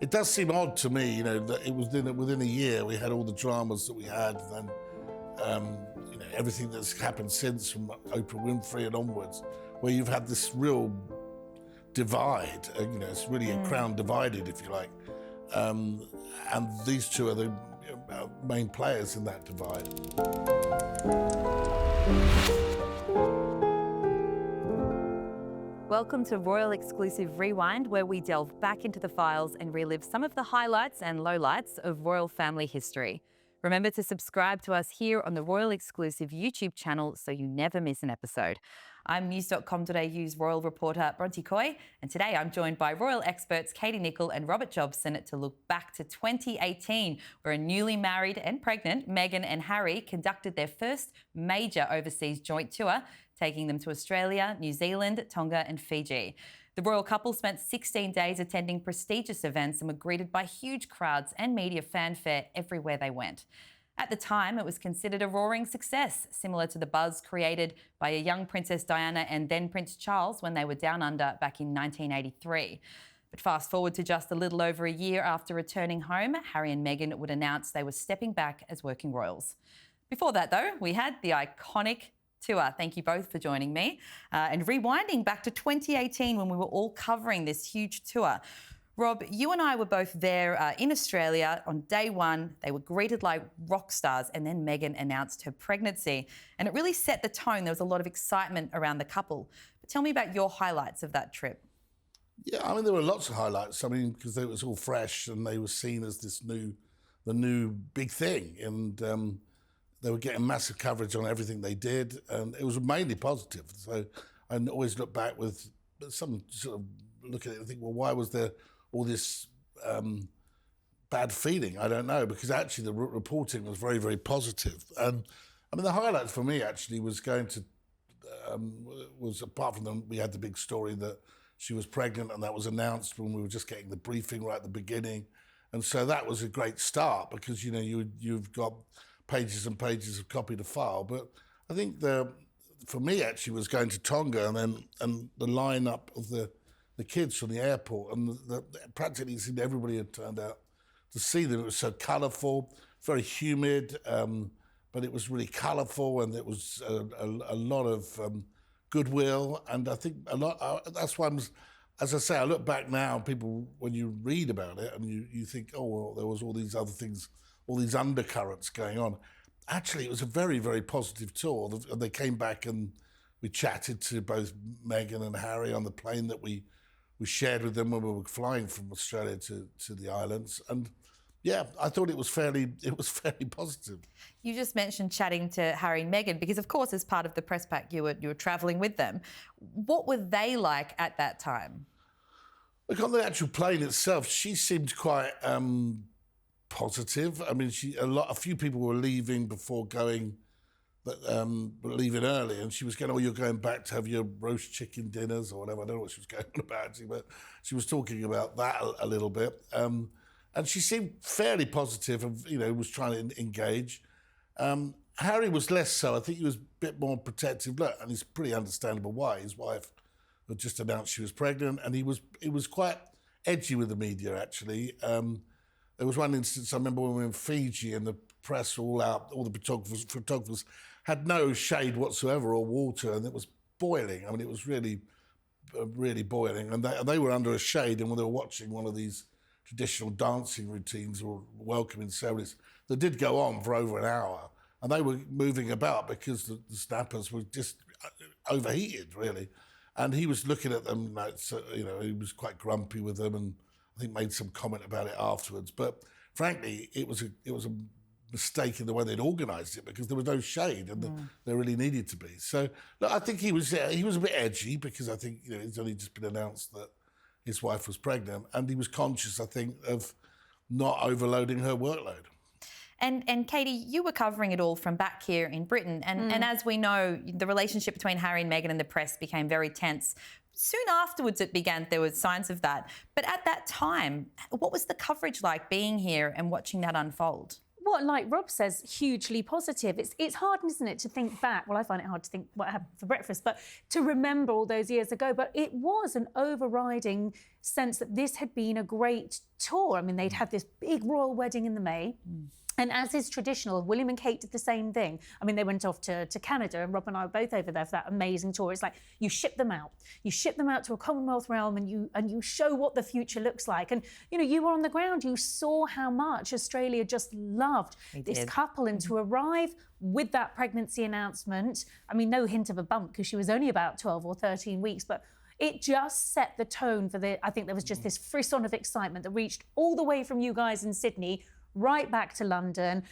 It does seem odd to me, that it was within a year we had all the dramas that we had, and then everything that's happened since, from Oprah Winfrey and onwards, where you've had this real divide. It's really a crown divided, if you like, and these two are the main players in that divide. Welcome to Royal Exclusive Rewind, where we delve back into the files and relive some of the highlights and lowlights of royal family history. Remember to subscribe to us here on the Royal Exclusive YouTube channel so you never miss an episode. I'm news.com.au's royal reporter Brontë Coy, and today I'm joined by royal experts Katie Nicholl and Robert Jobson to look back to 2018, where a newly married and pregnant Meghan and Harry conducted their first major overseas joint tour, taking them to Australia, New Zealand, Tonga and Fiji. The royal couple spent 16 days attending prestigious events and were greeted by huge crowds and media fanfare everywhere they went. At the time, it was considered a roaring success, similar to the buzz created by a young Princess Diana and then Prince Charles when they were down under back in 1983. But fast forward to just a little over a year after returning home, Harry and Meghan would announce they were stepping back as working royals. Before that, though, we had the iconic tour. Thank you both for joining me. And rewinding back to 2018 when we were all covering this huge tour. Rob, you and I were both there in Australia on day one. They were greeted like rock stars, and then Meghan announced her pregnancy. And it really set the tone. There was a lot of excitement around the couple. But tell me about your highlights of that trip. Yeah, there were lots of highlights. Because it was all fresh and they were seen as the new big thing. And they were getting massive coverage on everything they did, and it was mainly positive. So I always look back with some sort of look at it and think, well, why was there all this bad feeling? I don't know, because actually the reporting was very, very positive. And the highlight for me actually was going to, was apart from them, we had the big story that she was pregnant, and that was announced when we were just getting the briefing right at the beginning. And so that was a great start, because, you've got pages and pages of copy to file. But I think for me actually was going to Tonga and the lineup of the kids from the airport, and practically seemed everybody had turned out to see them. It was so colourful, very humid, but it was really colourful, and it was a lot of goodwill. And I think a lot. That's why as I say, I look back now, people, when you read about it, and you think, oh well, there was all these other things, all these undercurrents going on. Actually, it was a very, very positive tour. They came back and we chatted to both Meghan and Harry on the plane that we shared with them when we were flying from Australia to the islands. And yeah, I thought it was fairly positive. You just mentioned chatting to Harry and Meghan because, of course, as part of the press pack, you were travelling with them. What were they like at that time? Look, on the actual plane itself, she seemed quite positive. A few people were leaving before going, but leaving early, and she was going, oh, you're going back to have your roast chicken dinners or whatever. I don't know what she was going on about, actually, but she was talking about that a little bit. And she seemed fairly positive and, was trying to engage. Harry was less so. I think he was a bit more protective. Look, and it's pretty understandable why. His wife had just announced she was pregnant, and he was quite edgy with the media, actually. There was one instance, I remember when we were in Fiji and the press were all out, all the photographers had no shade whatsoever or water, and it was boiling. It was really, really boiling. And they were under a shade, and when they were watching one of these traditional dancing routines or welcoming ceremonies that did go on for over an hour, and they were moving about because the snappers were just overheated, really. And he was looking at them, he was quite grumpy with them, and I think made some comment about it afterwards. But frankly, it was a mistake in the way they'd organised it, because there was no shade, and there really needed to be. So look, I think he was a bit edgy, because I think it's only just been announced that his wife was pregnant, and he was conscious, I think, of not overloading her workload. And Katie, you were covering it all from back here in Britain, and as we know, the relationship between Harry and Meghan and the press became very tense. Soon afterwards there were signs of that. But at that time, what was the coverage like being here and watching that unfold? Well, like Rob says, hugely positive. It's hard, isn't it, to think back. Well, I find it hard to think what happened for breakfast, but to remember all those years ago. But it was an overriding sense that this had been a great tour. I mean, they'd had this big royal wedding in the May. And as is traditional, William and Kate did the same thing. I mean, they went off to Canada, and Rob and I were both over there for that amazing tour. It's like you ship them out. You ship them out to a Commonwealth realm, and you show what the future looks like. And, you know, you were on the ground. You saw how much Australia just loved this couple. And to arrive with that pregnancy announcement, I mean, no hint of a bump because she was only about 12 or 13 weeks, but it just set the tone for I think there was just this frisson of excitement that reached all the way from you guys in Sydney right back to London.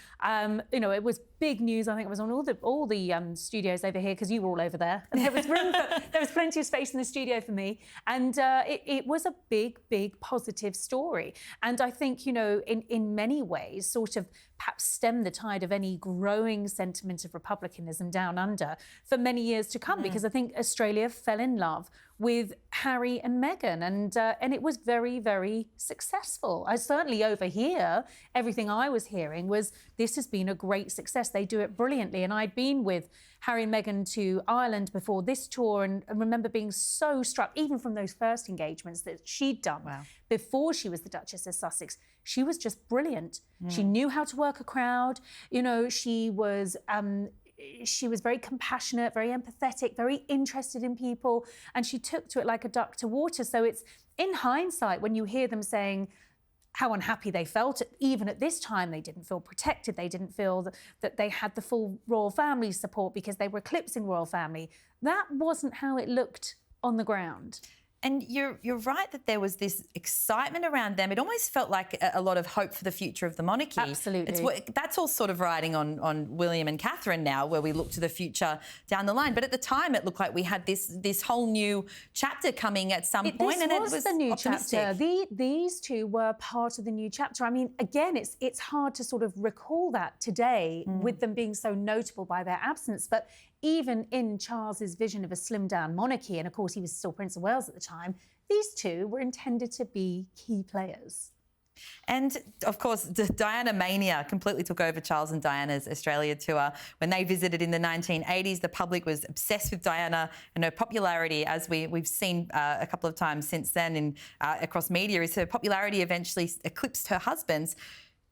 You know, it was big news. I think it was on all the studios over here because you were all over there. And there was room there was plenty of space in the studio for me. And it was a big, big positive story. And I think, you know, in many ways, sort of perhaps stem the tide of any growing sentiment of republicanism down under for many years to come, because I think Australia fell in love with Harry and Meghan, and it was very, very successful. I certainly over here, everything I was hearing was this has been a great success. They do it brilliantly. And I'd been with Harry and Meghan to Ireland before this tour and remember being so struck, even from those first engagements that she'd done before she was the Duchess of Sussex. She was just brilliant. She knew how to work a crowd. You know, she was very compassionate, very empathetic, very interested in people, and she took to it like a duck to water. So it's, in hindsight, when you hear them saying how unhappy they felt, even at this time, they didn't feel protected, they didn't feel that they had the full royal family support because they were eclipsing royal family. That wasn't how it looked on the ground. And you're right that there was this excitement around them. It almost felt like a lot of hope for the future of the monarchy. Absolutely. That's all sort of riding on William and Catherine now, where we look to the future down the line. But at the time, it looked like we had this whole new chapter coming at some point, and it was the new optimistic. chapter. These two were part of the new chapter. I mean, again, it's hard to sort of recall that today with them being so notable by their absence, but even in Charles's vision of a slimmed-down monarchy, and of course he was still Prince of Wales at the time, these two were intended to be key players. And, of course, Diana mania completely took over Charles and Diana's Australia tour. When they visited in the 1980s, the public was obsessed with Diana, and her popularity, as we've seen a couple of times since then across media, is her popularity eventually eclipsed her husband's.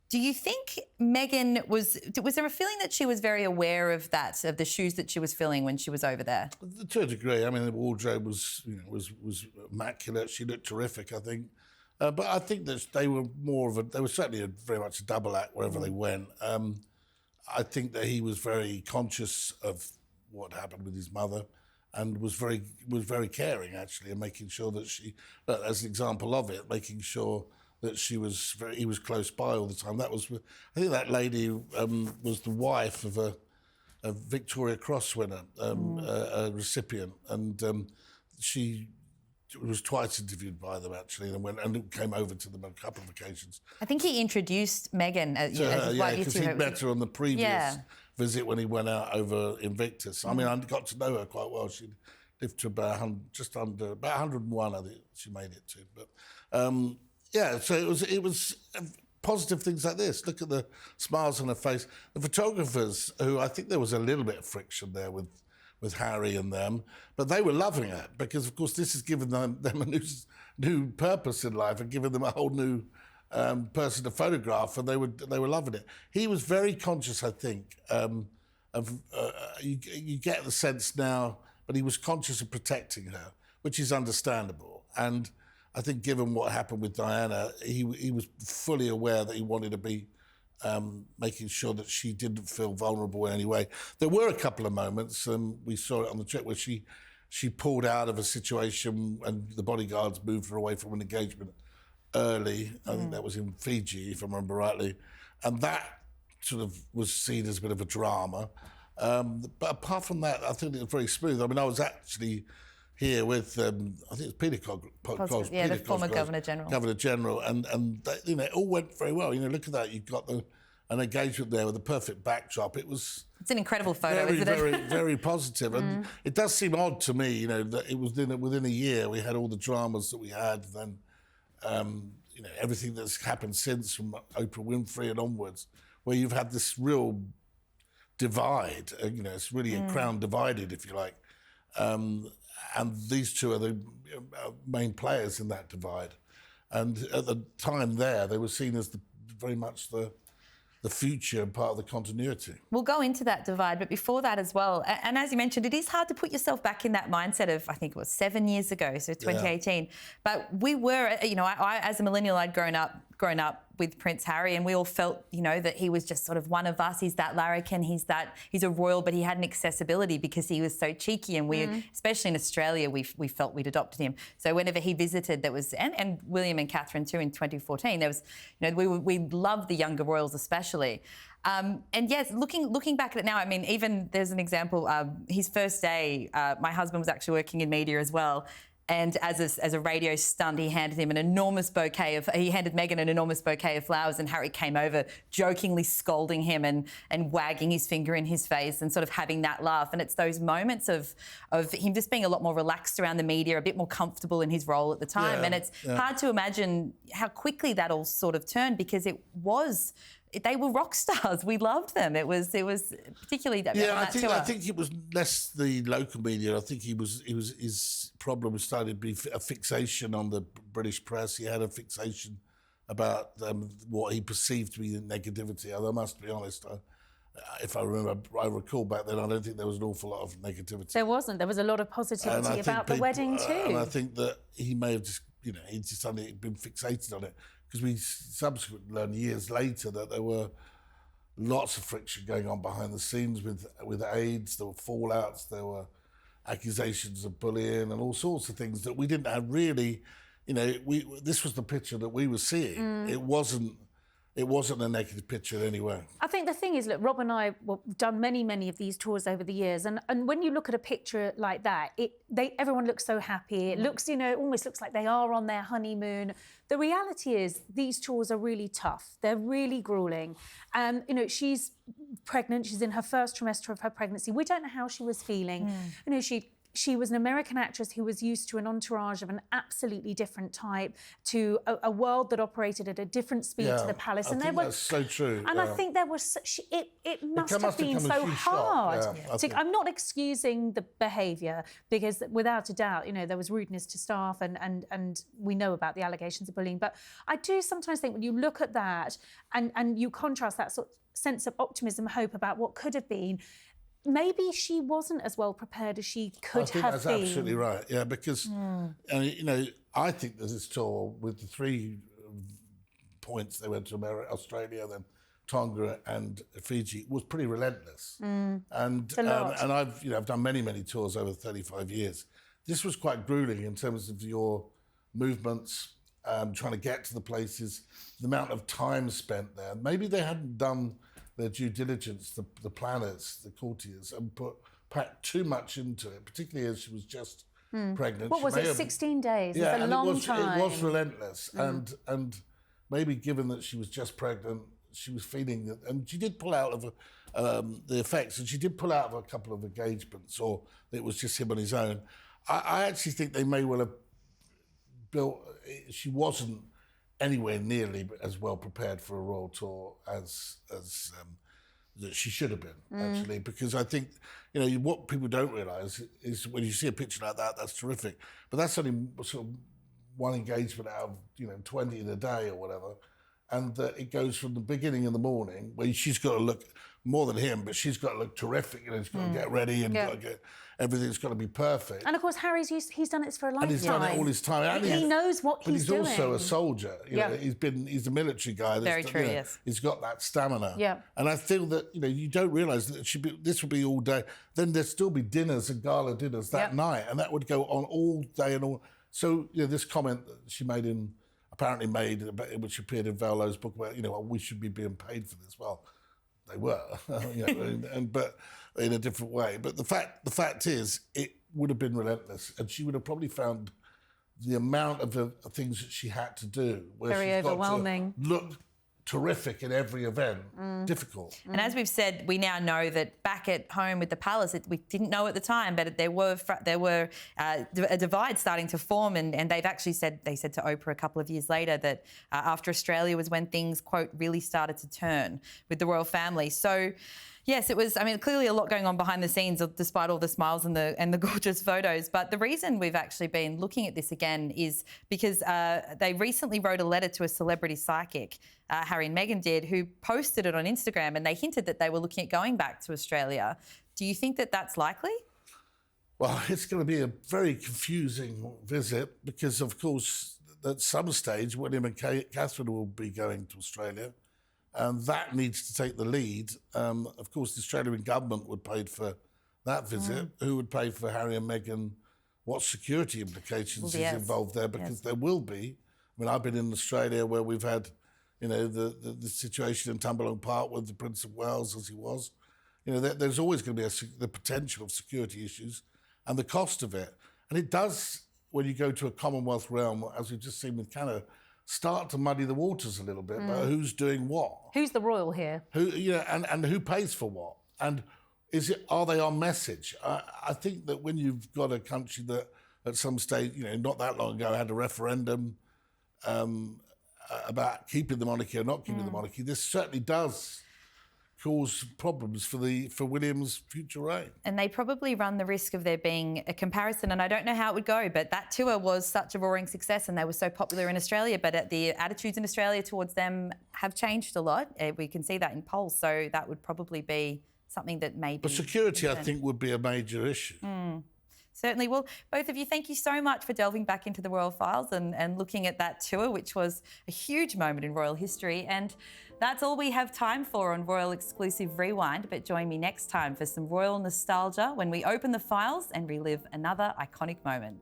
Do you think Meghan was there a feeling that she was very aware of that, of the shoes that she was filling when she was over there? To a degree. I mean, the wardrobe was immaculate. She looked terrific, I think. But I think that they were certainly very much a double act wherever they went. I think that he was very conscious of what happened with his mother and was very caring, actually, and making sure that as an example of it, making sure that he was close by all the time. I think that lady was the wife of a Victoria Cross winner, a recipient, and she was twice interviewed by them, actually, and came over to them on a couple of occasions. I think he introduced Meghan as because he met her on the previous visit when he went out over Invictus. I mean, I got to know her quite well. She lived to about 101, I think she made it to. But so it was positive things like this. Look at the smiles on her face. The photographers, who I think there was a little bit of friction there with Harry and them, but they were loving it because, of course, this has given them a new purpose in life and given them a whole new person to photograph, and they were loving it. He was very conscious, I think, you get the sense now, but he was conscious of protecting her, which is understandable. And I think given what happened with Diana, he was fully aware that he wanted to be making sure that she didn't feel vulnerable in any way. There were a couple of moments, and we saw it on the trip, where she pulled out of a situation and the bodyguards moved her away from an engagement early. I think that was in Fiji, if I remember rightly. And that sort of was seen as a bit of a drama. But apart from that, I think it was very smooth. I mean, I was actually here with, I think it's Peter Cosgrove. The former Governor-General. Governor-General, and they, it all went very well. Look at that. You've got an engagement there with a perfect backdrop. It's an incredible photo, isn't it? Very, very positive. And it does seem odd to me, that it was within a year we had all the dramas that we had, then, everything that's happened since, from Oprah Winfrey and onwards, where you've had this real divide. It's really a crown divided, if you like. And these two are the main players in that divide. And at the time there, they were seen as very much the future and part of the continuity. We'll go into that divide, but before that as well, and as you mentioned, it is hard to put yourself back in that mindset of, I think it was 7 years ago, so 2018. Yeah. But we were, you know, I as a millennial, I'd grown up with Prince Harry, and we all felt, you know, that he was just sort of one of us. He's that larrikin, he's a royal, but he had an accessibility because he was so cheeky, and we, especially in Australia, we felt we'd adopted him. So whenever he visited, there was, and William and Catherine too in 2014, there was, you know, we loved the younger royals especially. And yes, looking back at it now, I mean, even there's an example, his first day, my husband was actually working in media as well. And as a radio stunt, he handed Meghan an enormous bouquet of flowers, and Harry came over jokingly scolding him and wagging his finger in his face and sort of having that laugh. And it's those moments of him just being a lot more relaxed around the media, a bit more comfortable in his role at the time. Yeah, and it's hard to imagine how quickly that all sort of turned, because they were rock stars. We loved them. It was particularly on that tour. I think it was less the local media. I think his problem started to be a fixation on the British press. He had a fixation about what he perceived to be the negativity. I must be honest. If I recall back then, I don't think there was an awful lot of negativity. There wasn't. There was a lot of positivity about the wedding too. And I think that he may have just, you know, he'd just been fixated on it. Because we subsequently learned years later that there were lots of friction going on behind the scenes with aides. There were fallouts, there were accusations of bullying and all sorts of things that we didn't have really, you know, this was the picture that we were seeing. It wasn't a negative picture in any way. I think the thing is, look, Rob and I have done many of these tours over the years, and when you look at a picture like that, everyone looks so happy. It looks, you know, it almost looks like they are on their honeymoon. The reality is these tours are really tough. They're really gruelling. You know, she's pregnant. She's in her first trimester of her pregnancy. We don't know how she was feeling. You know, she was an American actress who was used to an entourage of an absolutely different type, to a world that operated at a different speed to the palace. And that's so true. And I think there was it must have been so hard. I'm not excusing the behaviour, because without a doubt, you know, there was rudeness to staff, and we know about the allegations of bullying. But I do sometimes think when you look at that and you contrast that sort of sense of optimism, hope about what could have been, maybe she wasn't as well prepared as she could have been. That's absolutely right, yeah, because, you know, I think that this tour, with the 3 points, they went to Australia, then Tonga and Fiji, was pretty relentless. And I've done many tours over 35 years. This was quite gruelling in terms of your movements, trying to get to the places, the amount of time spent there. Maybe they hadn't done their due diligence, the planners, the courtiers, and packed too much into it, particularly as she was just pregnant. What was it, 16 days? Yeah, it's a long time. It was relentless. And maybe given that she was just pregnant, she was feeling that, and she did pull out of the effects, and she did pull out of a couple of engagements, or it was just him on his own. I actually think they may well have built, she wasn't anywhere nearly as well prepared for a royal tour as that she should have been, actually, because I think, you know, what people don't realise is when you see a picture like that, that's terrific, but that's only sort of one engagement out of, you know, 20 in a day or whatever, and it goes from the beginning in the morning, where she's got to look more than him, but she's got to look terrific. You know, she's got to get ready and got to get everything's got to be perfect. And of course, he's done it for a lifetime. And he's done it all his time. And he knows what he's doing. But he's also a soldier. You know, he's a military guy. Very true. Yes. He's got that stamina. Yeah. And I feel that, you know, you don't realise that this would be all day. Then there'd still be dinners and gala dinners that night, and that would go on all day and all. So, you know, this comment that she apparently made, which appeared in Valo's book, where, you know, we should be being paid for this. Well, they were, you know, but in a different way. But the fact is, it would have been relentless, and she would have probably found the amount of things that she had to do, where very she's overwhelming. Got to look terrific in every event, difficult. And as we've said, we now know that back at home with the palace, we didn't know at the time, but there were a divide starting to form, and they've actually said to Oprah a couple of years later that after Australia was when things, quote, really started to turn with the royal family. So, Yes, it was. I mean, clearly a lot going on behind the scenes, despite all the smiles and the gorgeous photos. But the reason we've actually been looking at this again is because they recently wrote a letter to a celebrity psychic, Harry and Meghan did, who posted it on Instagram, and they hinted that they were looking at going back to Australia. Do you think that that's likely? Well, it's going to be a very confusing visit because, of course, at some stage, William and Catherine will be going to Australia. And that needs to take the lead. Of course, the Australian government would pay for that visit. Who would pay for Harry and Meghan? What security implications is involved there? Because there will be. I mean, I've been in Australia where we've had, you know, the situation in Tumbalong Park with the Prince of Wales as he was. You know, there's always going to be the potential of security issues and the cost of it. And it does, when you go to a Commonwealth realm, as we've just seen with Canada, start to muddy the waters a little bit about who's doing what. Who's the royal here? And who pays for what? And are they on message? I think that when you've got a country that at some stage, you know, not that long ago had a referendum about keeping the monarchy or not keeping the monarchy, this certainly does cause problems for William's future reign. And they probably run the risk of there being a comparison, and I don't know how it would go, but that tour was such a roaring success and they were so popular in Australia, but the attitudes in Australia towards them have changed a lot. We can see that in polls, so that would probably be something that may be... But security, I think, would be a major issue. Certainly. Well, both of you, thank you so much for delving back into the royal files and looking at that tour, which was a huge moment in royal history. And that's all we have time for on Royal Exclusive Rewind, but join me next time for some royal nostalgia when we open the files and relive another iconic moment.